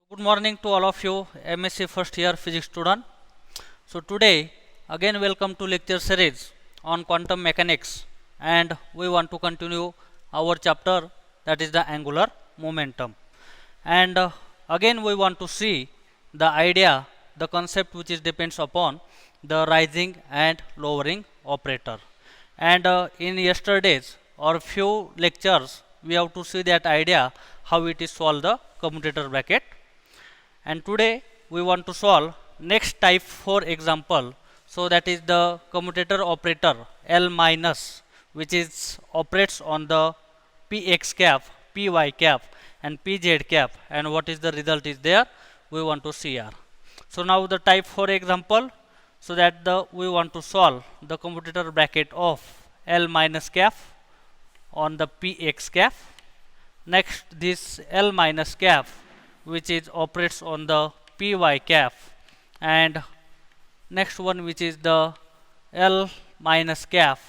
Good morning to all of you MSc first year physics student. So today again welcome to lecture series on quantum mechanics, and we want to continue our chapter, that is the angular momentum. And again we want to see the idea, the concept which is depends upon the rising and lowering operator. And in yesterday's or few lectures we have to see that idea how it is solved the commutator bracket. And today we want to solve next type 4 example. So that is the commutator operator L minus, which is operates on the px cap, py cap and pz cap, and what is the result is there we want to see here. So now the type 4 example, so that the we want to solve the commutator bracket of L minus cap on the px cap. Next this L minus cap which is operates on the py cap, and next one which is the L minus cap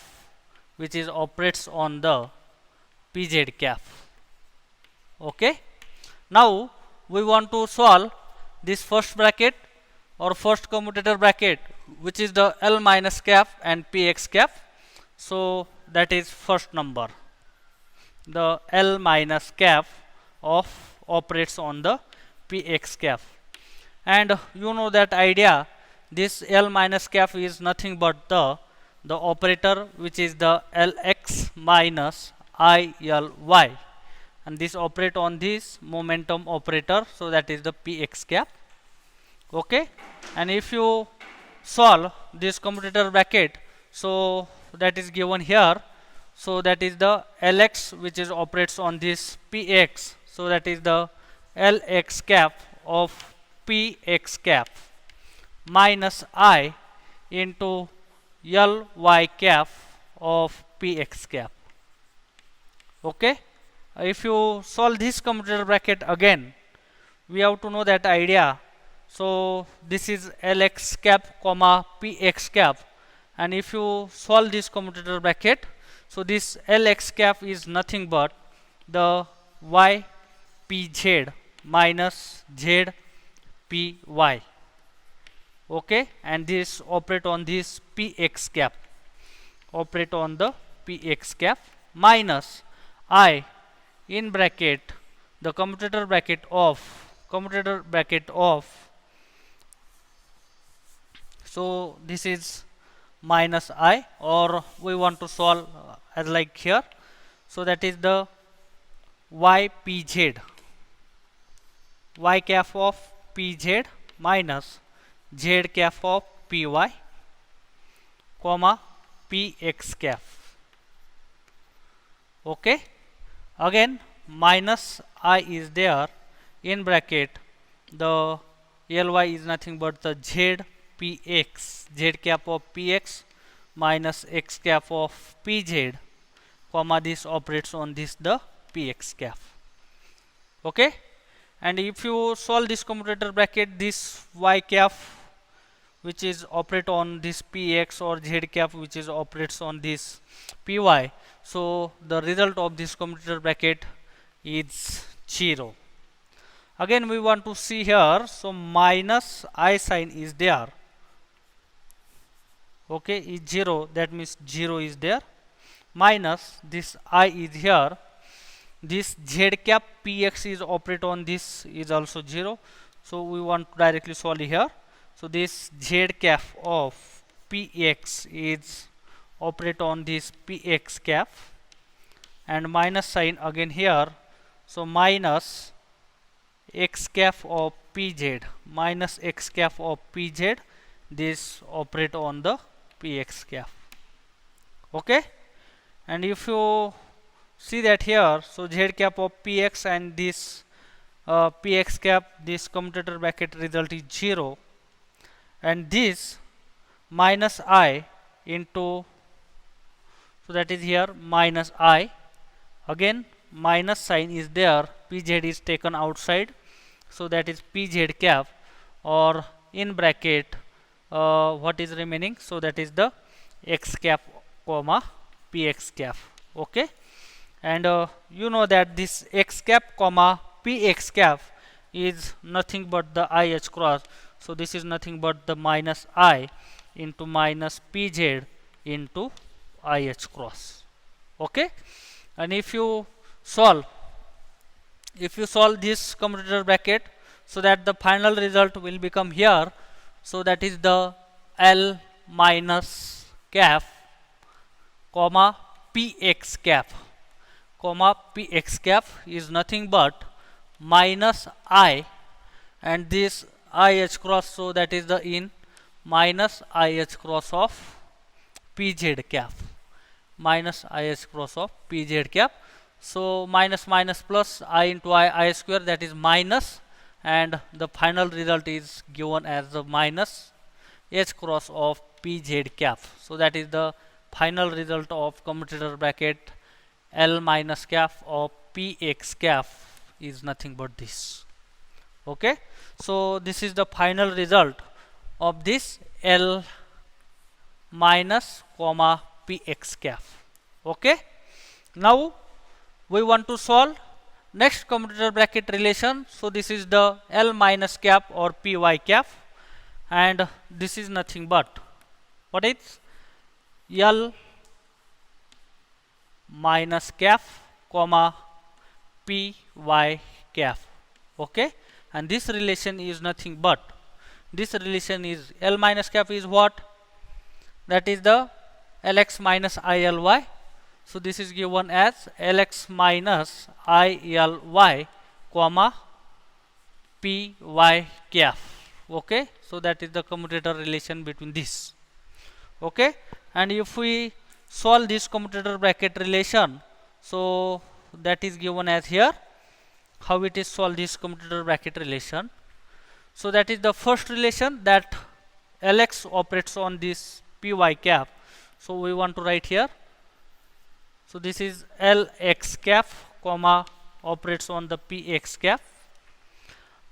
which is operates on the pz cap. Okay, now we want to solve this first bracket or first commutator bracket which is the L minus cap and px cap. So that is first number, the L minus cap of operates on the px cap. And you know that idea, this L minus cap is nothing but the operator which is the Lx minus ILy, and this operate on this momentum operator, so that is the px cap. Okay, and if you solve this commutator bracket, so that is given here, so that is the Lx which is operates on this px, so that is the Lx cap of px cap minus I into Ly cap of px cap. Okay, if you solve this commutator bracket again, we have to know that idea. So this is Lx cap comma px cap, and if you solve this commutator bracket, so this Lx cap is nothing but the y pz minus z py. Okay, and this operate on this px cap, operate on the px cap minus I in bracket the commutator bracket of so this is minus I, or we want to solve as like here, so that is the y pz, y cap of pz minus z cap of py comma px cap. Okay, again minus I is there in bracket, the Ly is nothing but the z px, z cap of px minus x cap of pz comma this operates on this the px cap. Okay, and if you solve this commutator bracket, this y cap which is operate on this px or z cap which is operates on this py, so the result of this commutator bracket is 0. Again we want to see here, so minus I sign is there. Okay, is 0, that means 0 is there, minus this I is here, this z cap px is operate on this is also 0, so we want to directly solve here. So this z cap of px is operate on this px cap, and minus sign again here, so minus x cap of pz minus x cap of pz, this operate on the px cap. Okay, and if you see that here, so z cap of px and this px cap, this commutator bracket result is 0, and this minus I into, so that is here minus I, again minus sign is there, pz is taken outside, so that is pz cap, or in bracket what is remaining, so that is the x cap comma px cap. Okay, and you know that this x cap comma px cap is nothing but the IH cross. So this is nothing but the minus I into minus PZ into IH cross. Okay, and if you solve this commutator bracket, so that the final result will become here. So that is the L minus cap comma Px cap is nothing but minus I and this IH cross, so that is the in minus IH cross of PZ cap, so minus minus plus I into I square, that is minus, and the final result is given as the minus H cross of PZ cap. So that is the final result of commutator bracket L minus cap of Px cap is nothing but this. Okay, so this is the final result of this L minus comma Px cap. Okay, now we want to solve next commutator bracket relation. So this is the L minus cap or Py cap, and this is nothing but what is L minus cap comma Py cap. Okay, and this relation is nothing but L minus cap is what? That is the Lx minus Ily. So this is given as Lx minus Ily comma Py cap. Okay, so that is the commutator relation between this. Okay, and if we solve this commutator bracket relation, so that is given as here. How it is solved this commutator bracket relation? So that is the first relation, that Lx operates on this Py cap. So we want to write here. So this is Lx cap comma operates on the Px cap,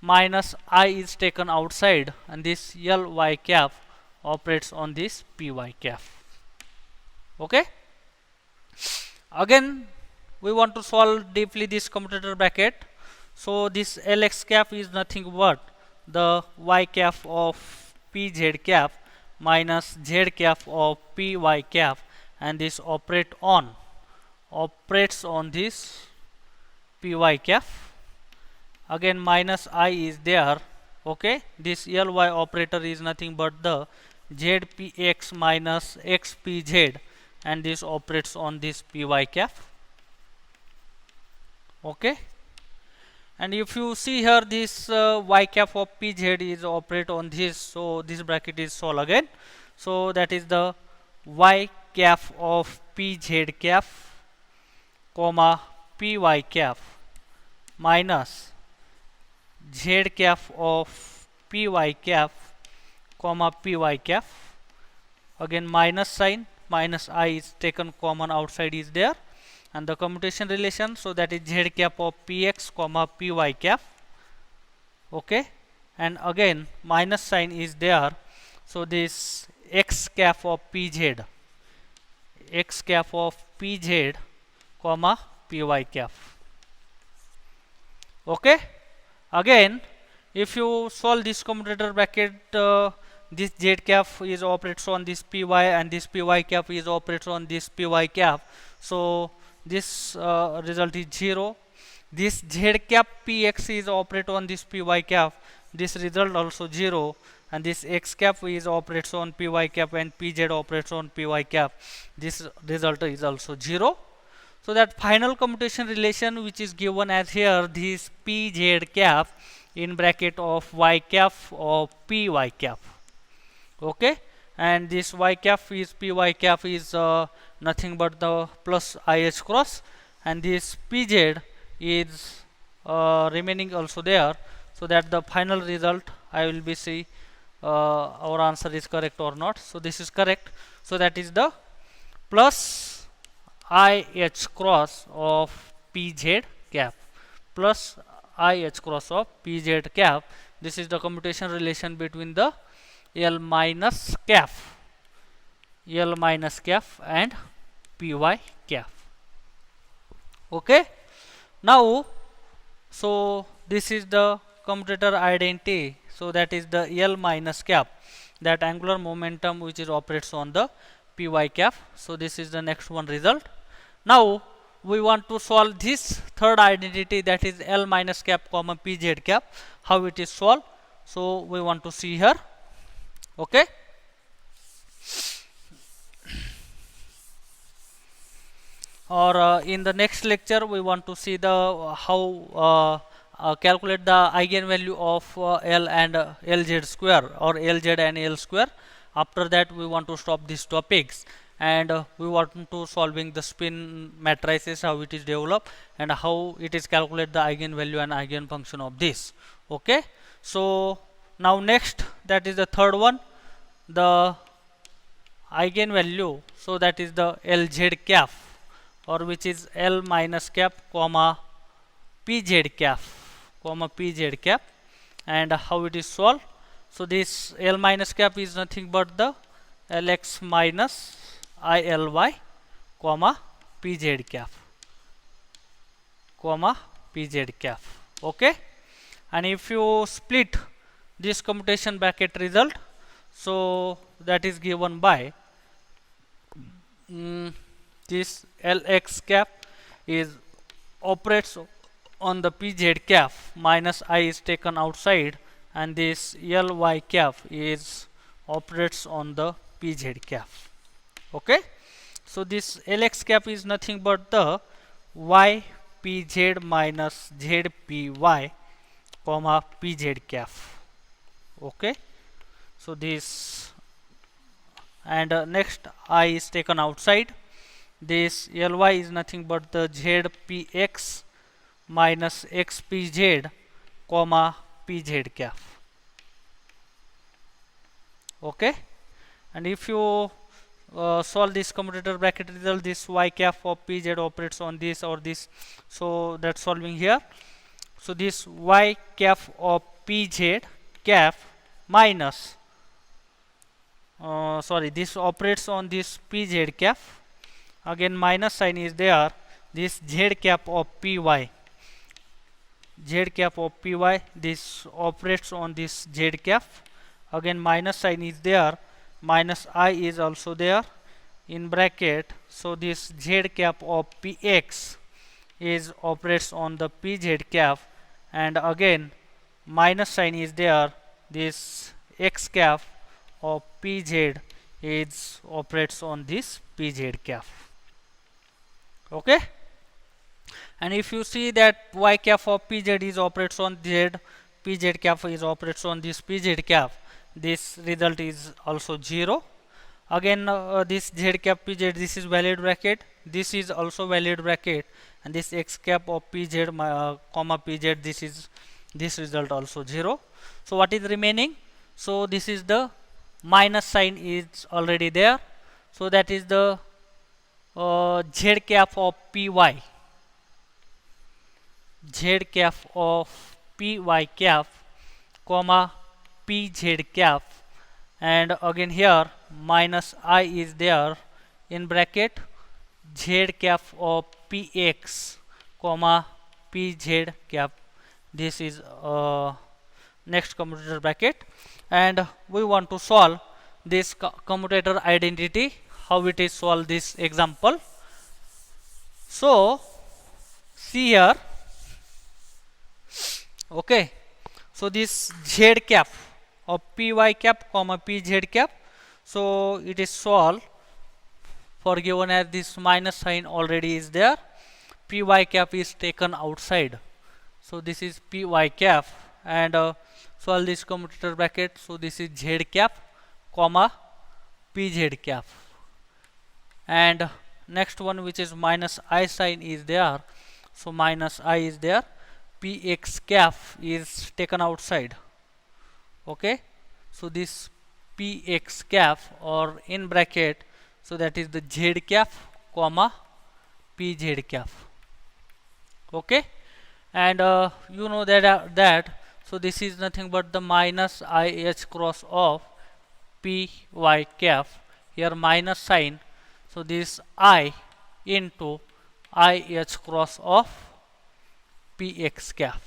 minus I is taken outside, and this Ly cap operates on this Py cap. Okay, again we want to solve deeply this commutator bracket. So this Lx cap is nothing but the y cap of Pz cap minus z cap of Py cap, and this operates on this Py cap. Again minus I is there. Okay, this Ly operator is nothing but the Zpx minus xpz, and this operates on this Py cap. Okay, and if you see here, this y cap of Pz is operate on this, so this bracket is solved again. So that is the y cap of Pz cap comma Py cap minus z cap of Py cap comma Py cap. Again minus sign, minus I is taken common outside is there, and the commutation relation, so that is z cap of Px comma Py cap. Okay, and again minus sign is there, so this x cap of Pz comma Py cap. Okay, again if you solve this commutator bracket, this z cap is operates on this Py, and this Py cap is operates on this Py cap. So this result is 0. This z cap Px is operate on this Py cap. This result also 0. And this x cap is operates on Py cap, and Pz operates on Py cap. This result is also 0. So that final commutation relation, which is given as here, this Pz cap in bracket of y cap of Py cap. Okay, and this y cap is Py cap is nothing but the plus IH cross, and this Pz is remaining also there, so that the final result I will be see our answer is correct or not. So this is correct, so that is the plus IH cross of Pz cap plus IH cross of Pz cap. This is the commutation relation between the L minus cap and Py cap. Okay, now so this is the commutator identity, so that is the L minus cap, that angular momentum which is operates on the py cap. So this is the next one result. Now we want to solve this third identity, that is L minus cap comma pz cap, how it is solved. So we want to see here. Okay, or in the next lecture we want to see the how calculate the eigenvalue of L and Lz square, or Lz and L square. After that we want to stop these topics, and we want to solving the spin matrices, how it is developed and how it is calculate the eigenvalue and eigenfunction of this. Okay, so now next, that is the third one, the eigenvalue, so that is the Lz cap, or which is L minus cap comma pz cap, and how it is solved. So this L minus cap is nothing but the Lx minus Ily comma pz cap. Okay, and if you split this commutation bracket result, so that is given by this Lx cap is operates on the pz cap, minus I is taken outside, and this Ly cap is operates on the pz cap. Okay, so this Lx cap is nothing but the y pz minus zpy comma pz cap. Okay, so this, and next I is taken outside, this Ly is nothing but the zpx minus xpz comma pz cap. Okay, and if you solve this commutator bracket result, this y cap of pz operates on this or this, so that's solving here. So this y cap of pz cap minus this operates on this pz cap, again minus sign is there, this z cap of py, this operates on this z cap, again minus sign is there, minus I is also there in bracket, so this z cap of px is operates on the pz cap, and again minus sign is there, this x cap of pz is operates on this pz cap. Okay, and if you see that y cap of pz is operates on z, pz cap is operates on this pz cap, this result is also 0. Again this z cap pz, this is valid bracket, this is also valid bracket, and this x cap of pz comma pz, this result also 0. So what is remaining? So this is the minus sign is already there, so that is the z cap of py, z cap of py cap comma pz cap, and again here minus I is there in bracket, z cap of px comma pz cap, this is next commutator bracket, and we want to solve this commutator identity, how it is solved this example. So see here. Okay, so this z cap of py cap comma pz cap, so it is solved for given as this minus sign already is there, py cap is taken outside, so this is py cap, and solve this commutator bracket, so this is z cap comma pz cap, and next one which is minus I sign is there, so minus I is there, px cap is taken outside. Okay, so this px cap, or in bracket, so that is the z cap comma pz cap. Okay, and you know that so this is nothing but the minus I h cross of py cap, here minus sign, so this I into I h cross of px cap.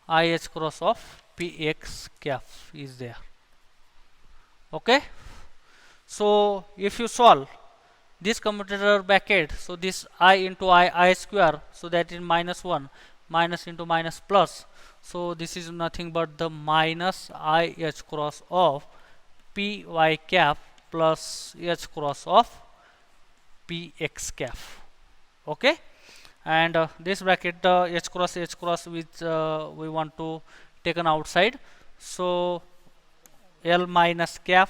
IH cross of Px cap is there. Okay, so if you solve this commutator bracket, so this I into I square, so that is minus 1, minus into minus plus, so this is nothing but the minus IH cross of Py cap plus H cross of Px cap. Okay, and this bracket H cross which we want to taken outside, so L minus cap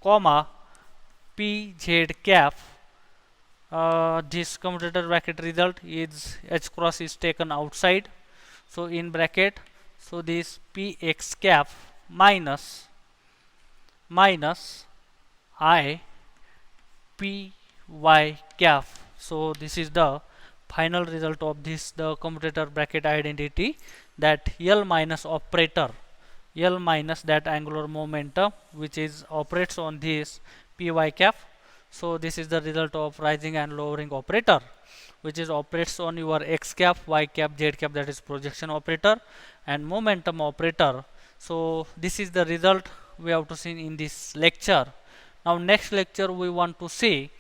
comma Pz cap, this commutator bracket result is H cross is taken outside, so in bracket, so this Px cap minus I Py cap, so this is the final result of this the commutator bracket identity, that L minus operator, L minus that angular momentum which is operates on this Py cap, so this is the result of rising and lowering operator which is operates on your x cap, y cap, z cap, that is projection operator, and momentum operator. So this is the result we have to see in this lecture. Now next lecture we want to see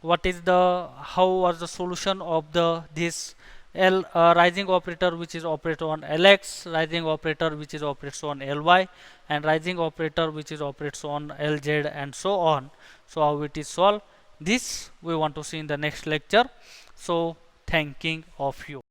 what is the how was the solution of the this L rising operator which is operated on Lx, rising operator which is operates on Ly, and rising operator which is operates on Lz, and so on. So how it is solved, this we want to see in the next lecture. So thanking of you.